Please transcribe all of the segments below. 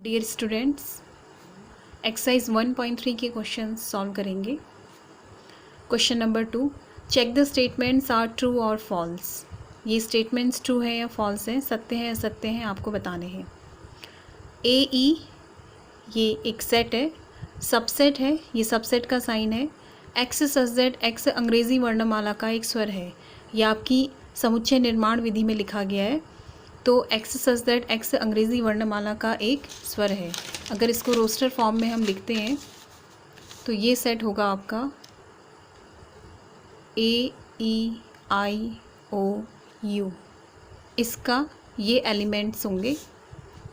Dear students, exercise 1.3 के question solve करेंगे। Question number 2, check the statements are true और false. ये statements true है या फॉल्स हैं, सत्य है असत्य हैं, आपको बताने हैं। ए ई ये एक सेट है, सबसेट है, ये सबसेट का साइन है। एक्स सच दैट एक्स अंग्रेज़ी वर्णमाला का एक स्वर है, ये आपकी समुच्चय निर्माण विधि में लिखा गया है। तो एक्स सच दैट एक्स अंग्रेज़ी वर्णमाला का एक स्वर है। अगर इसको रोस्टर फॉर्म में हम लिखते हैं तो ये सेट होगा आपका ए ई आई ओ यू, इसका ये एलिमेंट्स होंगे।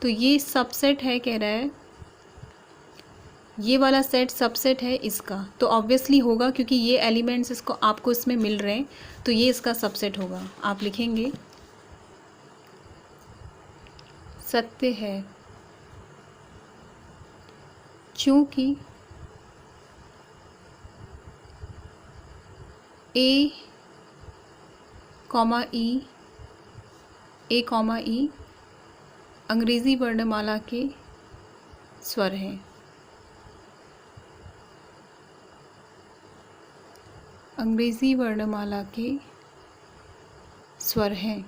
तो ये सबसेट है, कह रहा है ये वाला सेट सबसेट है इसका, तो ऑब्वियसली होगा क्योंकि ये एलिमेंट्स इसको आपको इसमें मिल रहे हैं, तो ये इसका सबसेट होगा। आप लिखेंगे सत्य है चूँकि ए कॉमा ई अंग्रेज़ी वर्णमाला के स्वर हैं। अंग्रेज़ी वर्णमाला के स्वर हैं।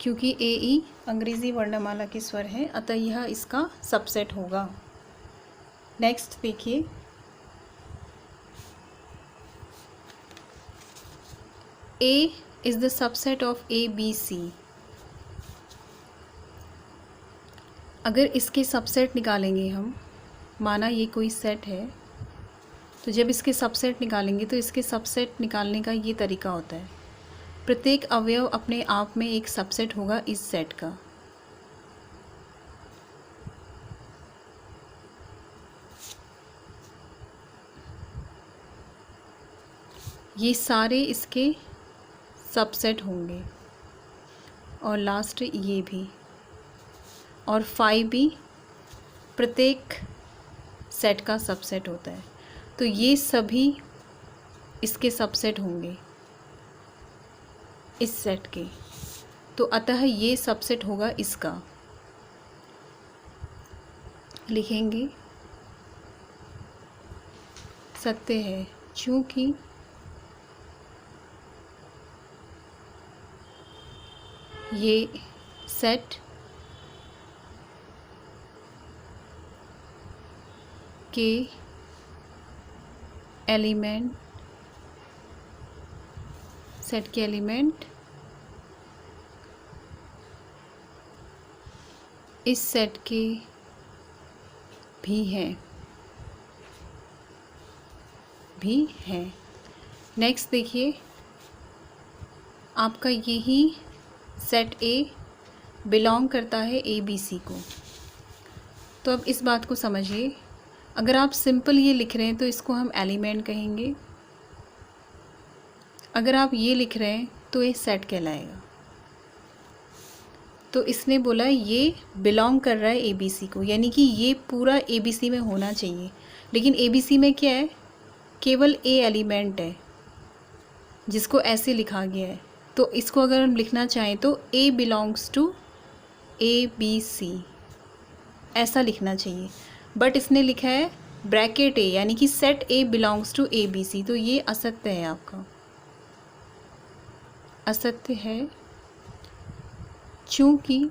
क्योंकि ए ई अंग्रेज़ी वर्णमाला के स्वर हैं, अतः यह इसका सबसेट होगा। नेक्स्ट देखिए, A is the subset of A B C. अगर इसके सबसेट निकालेंगे हम, माना ये कोई सेट है, तो जब इसके सबसेट निकालेंगे तो इसके सबसेट निकालने का ये तरीका होता है, प्रत्येक अवयव अपने आप में एक सबसेट होगा इस सेट का। ये सारे इसके सबसेट होंगे और लास्ट ये भी, और 5 भी प्रत्येक सेट का सबसेट होता है। तो ये सभी इसके सबसेट होंगे इस सेट के, तो अतः ये सबसेट होगा इसका। लिखेंगे सत्य है चूँकि ये सेट के एलिमेंट इस सेट के भी हैं। नेक्स्ट देखिए, आपका यही सेट ए बिलोंग करता है ए बी सी को। तो अब इस बात को समझिए, अगर आप सिंपल ये लिख रहे हैं तो इसको हम एलिमेंट कहेंगे। अगर आप ये लिख रहे हैं तो ये सेट कहलाएगा। तो इसने बोला ये बिलोंग कर रहा है ए बी सी को, यानी कि ये पूरा ए बी सी में होना चाहिए। लेकिन ए बी सी में क्या है, केवल ए एलिमेंट है जिसको ऐसे लिखा गया है। तो इसको अगर हम लिखना चाहें तो A belongs to A B C, ऐसा लिखना चाहिए। बट इसने लिखा है ब्रैकेट ए, यानी कि set A belongs to A B C, तो ये असत्य है, आपका असत्य है चूँकि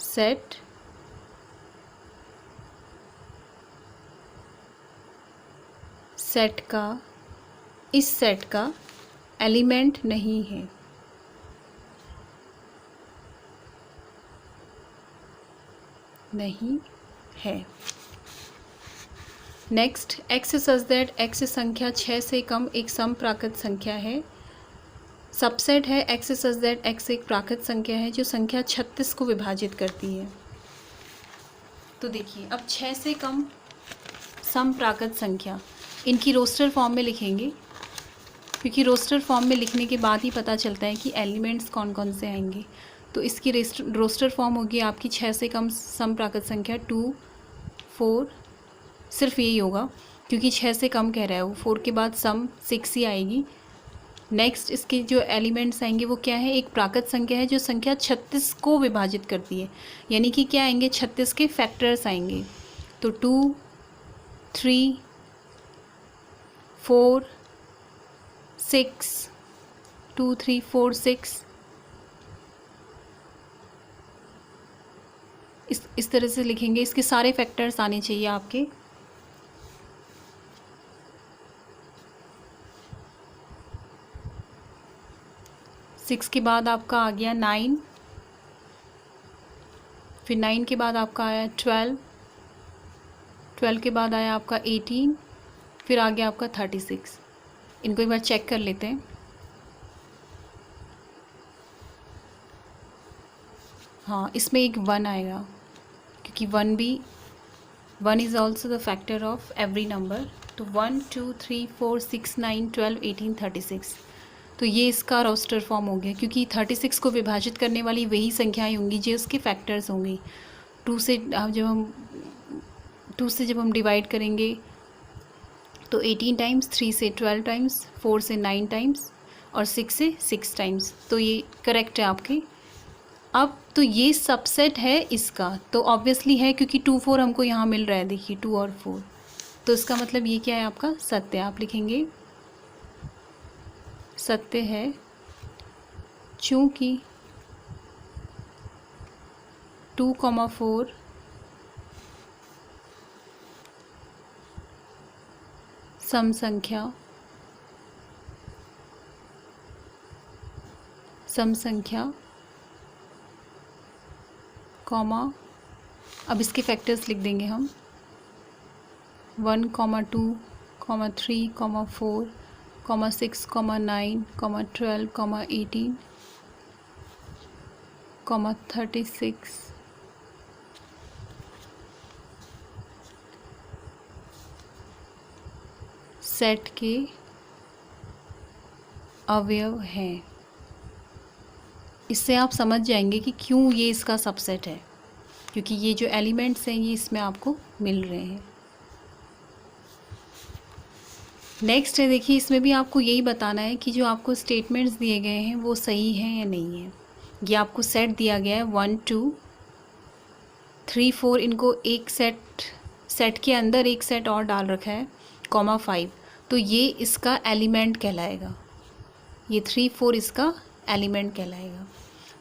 सेट इस सेट का एलिमेंट नहीं है। Next, x such that x संख्या 6 से कम एक समप्राकृत संख्या है। सबसेट है एक्स सच दैट एक्स एक प्राकृत संख्या है जो संख्या 36 को विभाजित करती है। तो देखिए, अब 6 से कम समप्राकृत संख्या, इनकी रोस्टर फॉर्म में लिखेंगे, क्योंकि रोस्टर फॉर्म में लिखने के बाद ही पता चलता है कि एलिमेंट्स कौन कौन से आएंगे। तो इसकी रोस्टर फॉर्म होगी आपकी 6 से कम समप्राकृत संख्या 2, 4, सिर्फ यही होगा। क्योंकि 6 से कम कह रहा है वो, 4 के बाद सम 6 ही आएगी। नेक्स्ट इसके जो एलिमेंट्स आएंगे वो क्या है, एक प्राकृत संख्या है जो संख्या 36 को विभाजित करती है, यानी कि क्या आएंगे, 36 के फैक्टर्स आएंगे। तो 2, 3, 4, 6, 2, 3, 4, 6, इस तरह से लिखेंगे। इसके सारे फैक्टर्स आने चाहिए आपके। सिक्स के बाद आपका आ गया 9, फिर 9 के बाद आपका आया 12, 12 के बाद आया आपका 18, फिर आ गया आपका 36। इनको एक बार चेक कर लेते हैं। हाँ, इसमें एक 1 आएगा, क्योंकि 1 is also the factor of every number. तो 1, 2, 3, 4, 6, 9, 12, 18, 36। तो ये इसका रोस्टर फॉर्म हो गया, क्योंकि 36 को विभाजित करने वाली वही संख्याएं होंगी जो उसके फैक्टर्स होंगी। 2 से जब हम डिवाइड करेंगे तो 18 टाइम्स, 3 से 12 टाइम्स, 4 से 9 टाइम्स और 6 से 6 टाइम्स। तो ये करेक्ट है आपके। अब तो ये सबसेट है इसका, तो ऑब्वियसली है क्योंकि 2, 4 हमको यहाँ मिल रहा है, देखिए 2 और 4। तो इसका मतलब ये क्या है आपका, सत्य। आप लिखेंगे सत्य है चूँकि 2, 4 सम संख्या कॉमा, अब इसके फैक्टर्स लिख देंगे हम, 1, 2, 3, 4, 6, 9, 12, 18, 36, सेट के अवयव हैं। इससे आप समझ जाएंगे कि क्यों ये इसका सबसेट है, क्योंकि ये जो एलिमेंट्स हैं ये इसमें आपको मिल रहे हैं। नेक्स्ट है, देखिए इसमें भी आपको यही बताना है कि जो आपको स्टेटमेंट्स दिए गए हैं वो सही हैं या नहीं है। ये आपको सेट दिया गया है 1, 2, 3, 4, इनको एक सेट के अंदर एक सेट और डाल रखा है, 5, तो ये इसका एलिमेंट कहलाएगा। ये 3, 4 इसका एलिमेंट कहलाएगा।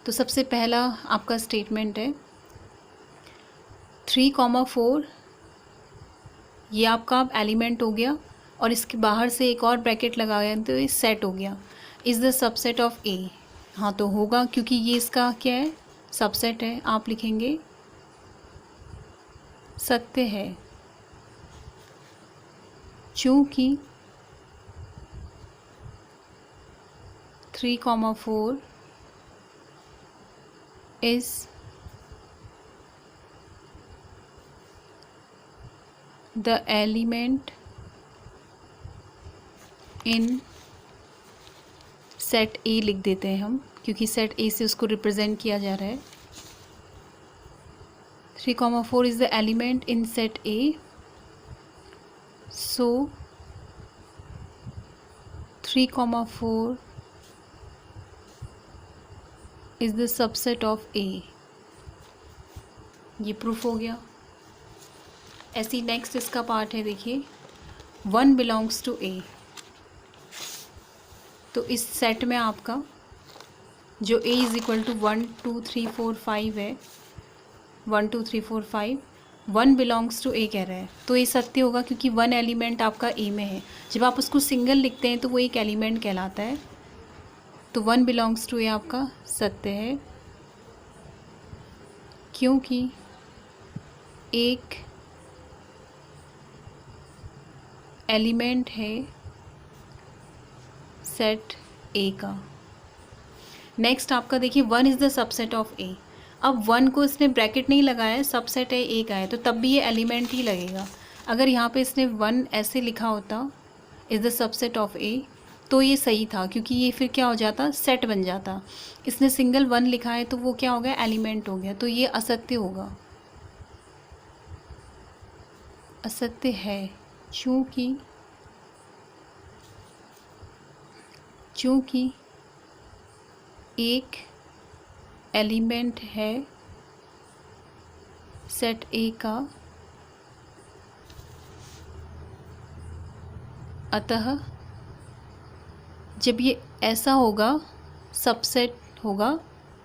तो सबसे पहला आपका स्टेटमेंट है 3, 4, ये आपका अब एलिमेंट हो गया, और इसके बाहर से एक और ब्रैकेट लगा गया तो ये सेट हो गया। इज़ द सबसेट ऑफ ए, हाँ तो होगा क्योंकि ये इसका क्या है, सबसेट है। आप लिखेंगे सत्य है चूँकि 3, 4 is the element in set ए लिख देते हैं हम, क्योंकि सेट ए से उसको रिप्रेजेंट किया जा रहा है। 3, 4 is the element in set A, so 3, 4 is the subset of A। ये प्रूफ हो गया। ऐसी नेक्स्ट इसका पार्ट है, देखिए 1 बिलोंग्स टू A। तो इस सेट में आपका जो A इज़ इक्वल टू 1, 2, 3, 4, 5 है, 1, 2, 3, 4, 5, 1 बिलोंग्स टू A कह रहा है, तो ये सत्य होगा क्योंकि 1 एलिमेंट आपका A में है। जब आप उसको सिंगल लिखते हैं तो वो एक एलिमेंट कहलाता है। तो 1 बिलोंग्स टू A आपका सत्य है क्योंकि एक एलिमेंट है सेट A का। नेक्स्ट आपका देखिए 1 is the subset of A। अब 1 को इसने ब्रैकेट नहीं लगाया है, सबसेट है A का है, तो तब भी ये एलिमेंट ही लगेगा। अगर यहाँ पे इसने 1 ऐसे लिखा होता is the subset of A, तो ये सही था क्योंकि ये फिर क्या हो जाता, सेट बन जाता। इसने सिंगल 1 लिखा है तो वो क्या हो गया, एलिमेंट हो गया, तो ये असत्य होगा। असत्य है चूँकि एक एलिमेंट है सेट ए का, अतः जब ये ऐसा होगा सबसेट होगा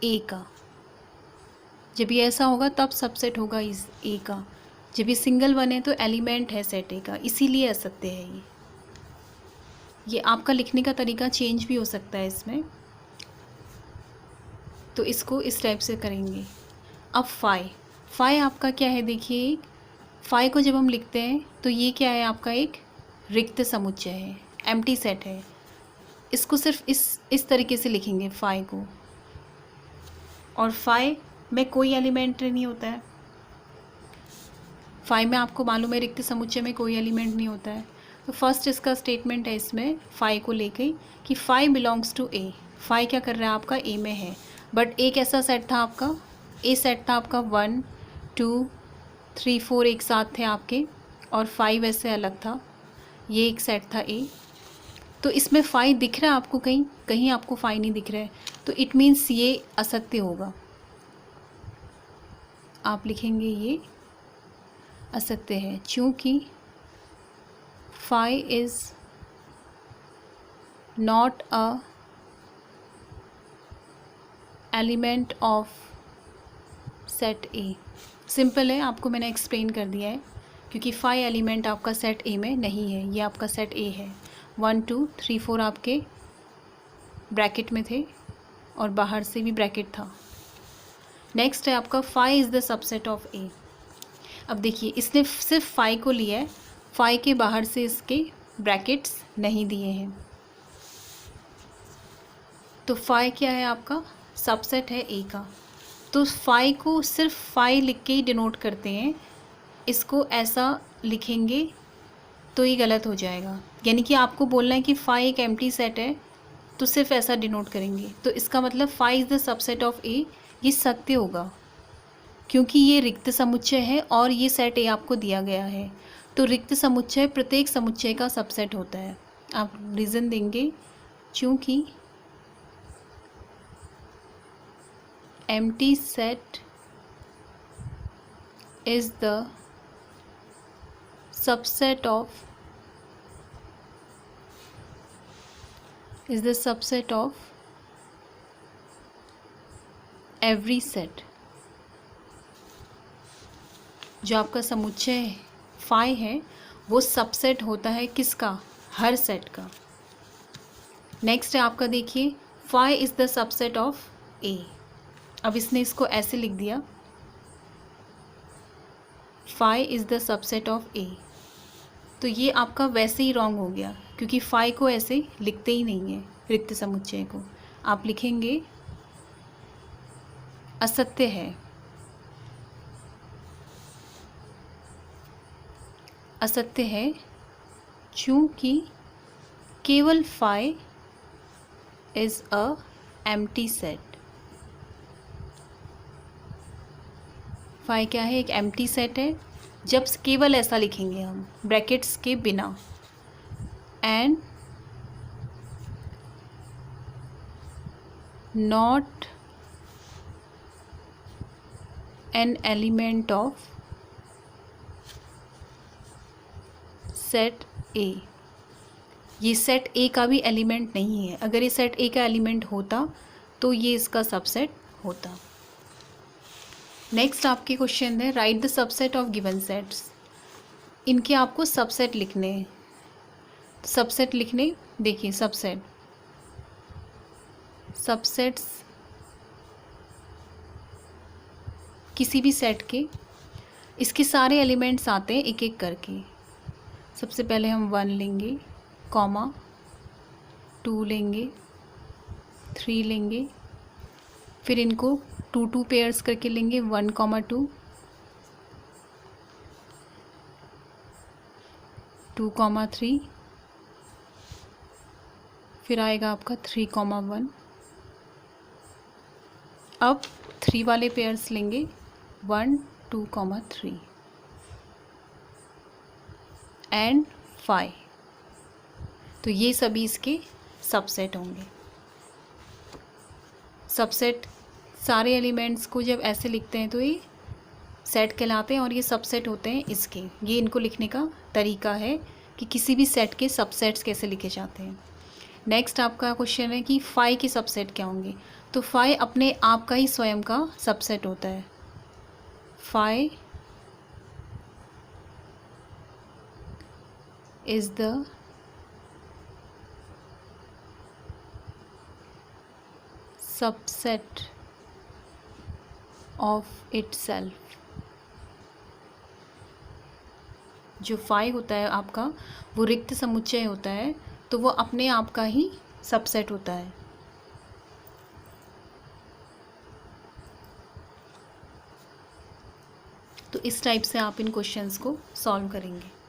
ए का। जब ये ऐसा होगा तब सबसेट होगा इस ए का। जब ये सिंगल बने तो एलिमेंट है सेट ए का, इसीलिए असत्य है ये आपका लिखने का तरीका चेंज भी हो सकता है इसमें, तो इसको इस टाइप से करेंगे। अब फाई आपका क्या है, देखिए फाई को जब हम लिखते हैं तो ये क्या है, आपका एक रिक्त समुच्चय है, एम्प्टी सेट है। इसको सिर्फ इस तरीके से लिखेंगे फाई को, और फाई में कोई एलिमेंट नहीं होता है। फाई में आपको मालूम है रिक्त समुच्चय में कोई एलिमेंट नहीं होता है। तो फर्स्ट इसका स्टेटमेंट है इसमें फाई को लेके कि phi belongs to A. Phi क्या कर रहा है, आपका ए में है, बट एक ऐसा सेट था आपका, ए सेट था आपका 1 2 3 4 एक साथ थे आपके, और 5 ऐसे अलग था, ये एक सेट था ए। तो इसमें फाई दिख रहा है आपको, कहीं कहीं आपको फाई नहीं दिख रहा है, तो इट मीन्स ये असत्य होगा। आप लिखेंगे ये असत्य है, क्योंकि phi is not a element of set A. Simple है, आपको मैंने एक्सप्लेन कर दिया है, क्योंकि फाई एलिमेंट आपका सेट ए में नहीं है, ये आपका सेट ए है। 1 2 3 4 आपके ब्रैकेट में थे और बाहर से भी ब्रैकेट था। नेक्स्ट है आपका phi is the subset of A. अब देखिए इसने सिर्फ फाई को लिया है, फाई के बाहर से इसके ब्रैकेट्स नहीं दिए हैं, तो फाई क्या है, आपका सबसेट है ए का। तो फाई को सिर्फ फाई लिख के ही डिनोट करते हैं, इसको ऐसा लिखेंगे तो ये गलत हो जाएगा। यानी कि आपको बोलना है कि फाई एक एम्प्टी सेट है, तो सिर्फ ऐसा डिनोट करेंगे, तो इसका मतलब phi is the subset of A, ये सत्य होगा, क्योंकि ये रिक्त समुच्चय है और ये सेट ए आपको दिया गया है। तो रिक्त समुच्चय प्रत्येक समुच्चय का सबसेट होता है। आप रीज़न देंगे, क्योंकि empty set is the subset of every set. जो आपका समुच्चय फाई है वो सबसेट होता है किसका, हर सेट का। नेक्स्ट है आपका, देखिए phi is the subset of A. अब इसने इसको ऐसे लिख दिया, phi is the subset of A, तो ये आपका वैसे ही रॉन्ग हो गया, क्योंकि फाई को ऐसे लिखते ही नहीं है रिक्त समुच्चय को। आप लिखेंगे असत्य है, असत्य है क्योंकि केवल phi is a empty set. Phi क्या है, एक एम्प्टी सेट है। जब केवल ऐसा लिखेंगे हम ब्रैकेट्स के बिना, and not an element of set ए। ये सेट ए का भी एलिमेंट नहीं है। अगर ये सेट ए का एलिमेंट होता तो ये इसका सबसेट होता। नेक्स्ट आपके क्वेश्चन है, right the subset of given sets. इनके आपको सबसेट लिखने हैं। सबसेट लिखने, देखिए सबसेट्स किसी भी सेट के, इसके सारे एलिमेंट्स आते हैं एक एक करके। सबसे पहले हम 1 लेंगे, कॉमा 2 लेंगे, 3 लेंगे, फिर इनको 2 पेयर्स करके लेंगे, 1, 2, 2, 3, फिर आएगा आपका 3, 1। अब 3 वाले पेयर्स लेंगे, 1, 2, 3। एंड फाई, तो ये सभी इसके सबसेट होंगे। सबसेट सारे एलिमेंट्स को जब ऐसे लिखते हैं तो ये सेट कहलाते हैं और ये सबसेट होते हैं इसके। ये इनको लिखने का तरीका है कि किसी भी सेट के सबसेट्स कैसे लिखे जाते हैं। नेक्स्ट आपका क्वेश्चन है कि फाई के सबसेट क्या होंगे। तो फाई अपने आप का ही स्वयं का सबसेट होता है। Phi is the subset of itself. जो फाई होता है आपका वो रिक्त समुच्चय होता है, तो वो अपने आप का ही सबसेट होता है। तो इस टाइप से आप इन क्वेश्चंस को सॉल्व करेंगे।